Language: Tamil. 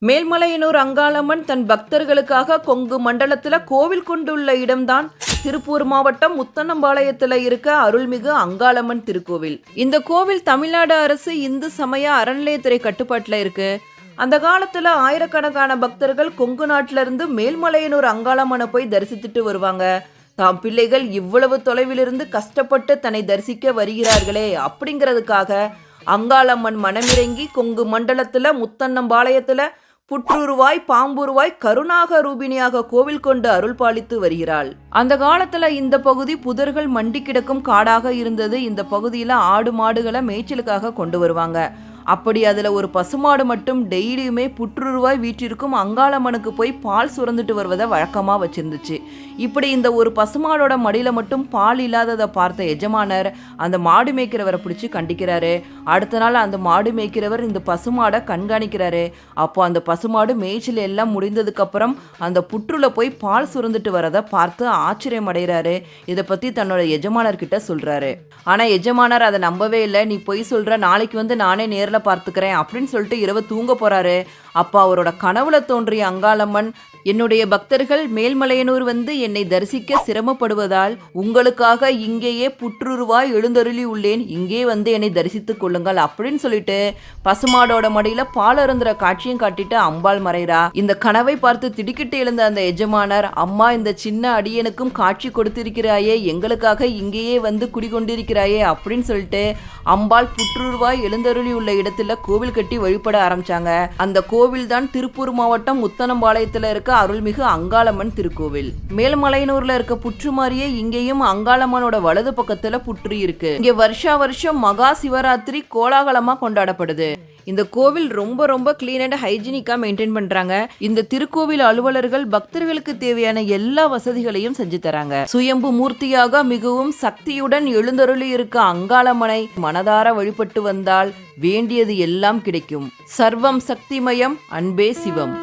மேல்மலையனூர் அங்காளம்மன் தன் பக்தர்களுக்காக கொங்கு மண்டலத்துல கோவில் கொண்டுள்ள இடம்தான் திருப்பூர் மாவட்டம் முத்தனம்பாளையத்துல இருக்க அருள்மிகு அங்காளம்மன் திருக்கோவில். இந்த கோவில் தமிழ்நாடு அரசு இந்து சமய அறநிலையத்துறை கட்டுப்பாட்டுல இருக்கு. அந்த காலத்துல ஆயிரக்கணக்கான பக்தர்கள் கொங்கு நாட்டுல இருந்து மேல்மலையனூர் அங்காளம்மனை போய் தரிசித்துட்டு வருவாங்க. தாம் பிள்ளைகள் இவ்வளவு தொலைவிலிருந்து கஷ்டப்பட்டு தன்னை தரிசிக்க வருகிறார்களே அப்படிங்கிறதுக்காக அங்காளம்மன் மனமிறங்கி கொங்கு மண்டலத்துல முத்தன்னம்பாளையத்துல புற்றுருவாய் பாம்புருவாய் கருணாக ரூபிணியாக கோவில் கொண்டு அருள் பாலித்து வருகிறாள். அந்த காலத்துல இந்த பகுதி புதர்கள் மண்டி கிடக்கும் காடாக இருந்தது. இந்த பகுதியில ஆடு மாடுகளை மேய்ச்சலுக்காக கொண்டு வருவாங்க. அப்படி அதில் ஒரு பசுமாடு மட்டும் டெய்லியுமே புற்றுருவாய் வீட்டிற்கும் அங்காளம்மனுக்கு போய் பால் சுரந்துட்டு வருவதை வழக்கமாக வச்சிருந்துச்சு. இப்படி இந்த ஒரு பசுமாடோட மடியில் மட்டும் பால் இல்லாததை பார்த்த எஜமானர் அந்த மாடு மேய்க்கிறவரை பிடிச்சி கண்டிக்கிறாரு. அடுத்த நாள் அந்த மாடு மேய்க்கிறவர் இந்த பசுமாடை கண்காணிக்கிறாரு. அப்போ அந்த பசுமாடு மேய்ச்சல் எல்லாம் முடிந்ததுக்கப்புறம் அந்த புற்றுல போய் பால் சுரந்துட்டு வரதை பார்த்து ஆச்சரியம் அடைகிறாரு. இதை பற்றி தன்னோட எஜமானர்கிட்ட சொல்கிறாரு. ஆனால் எஜமானர் அதை நம்பவே இல்லை. நீ பொய் சொல்கிற, நாளைக்கு வந்து நானே நேரில் பார்த்துக்கிறேன் அப்படின்னு சொல்லிட்டு இரவு தூங்க போறாரு. அப்பா அவரோட கனவுல தோன்றிய அங்காளம்மன், என்னுடைய பக்தர்கள் மேல்மலையனூர் வந்து என்னை தரிசிக்க சிரமப்படுவதால் உங்களுக்காக இங்கேயே புற்றுருவாய் எழுந்தருளி உள்ளேன், இங்கே வந்து என்னை தரிசித்துக் கொள்ளுங்கள் அப்படின்னு சொல்லிட்டு பசுமாடோட மடியில பால் அருந்துற காட்சியும் காட்டிட்டு அம்பாள் மறைறா. இந்த கனவை பார்த்து திடுக்கிட்டு எழுந்த அந்த எஜமானர், அம்மா இந்த சின்ன அடியனுக்கும் காட்சி கொடுத்திருக்கிறாயே, எங்களுக்காக இங்கேயே வந்து குடிகொண்டிருக்கிறாயே அப்படின்னு சொல்லிட்டு அம்பாள் புற்றுருவாய் எழுந்தருளி உள்ள இடத்துல கோவில் கட்டி வழிபட ஆரம்பிச்சாங்க. அந்த கோவில் தான் திருப்பூர் மாவட்டம் முத்தனம்பாளையத்துல இருக்க அருள்மிகு அங்காளம்மன் திருக்கோவில். மேல்மலையனூர்ல இருக்க புற்று மாதிரியே இங்கேயும் அங்காளம்மனோட வலது பக்கத்துல புற்று இருக்கு. இங்க வருஷா வருஷம் மகா சிவராத்திரி கோலாகலமா கொண்டாடப்படுது. இந்த கோவில் ரொம்ப கிளீன் அண்ட் ஹைஜீனிக்கா மெயின்டைன் பண்றாங்க. இந்த திருக்கோவில் அலுவலர்கள் பக்தர்களுக்கு தேவையான எல்லா வசதிகளையும் செஞ்சு தராங்க. சுயம்பு மூர்த்தியாக மிகவும் சக்தியுடன் எழுந்தருளி இருக்க அங்காளம்மனை மனதார வழிபட்டு வந்தால் வேண்டியது எல்லாம் கிடைக்கும். சர்வம் சக்திமயம், அன்பே சிவம்.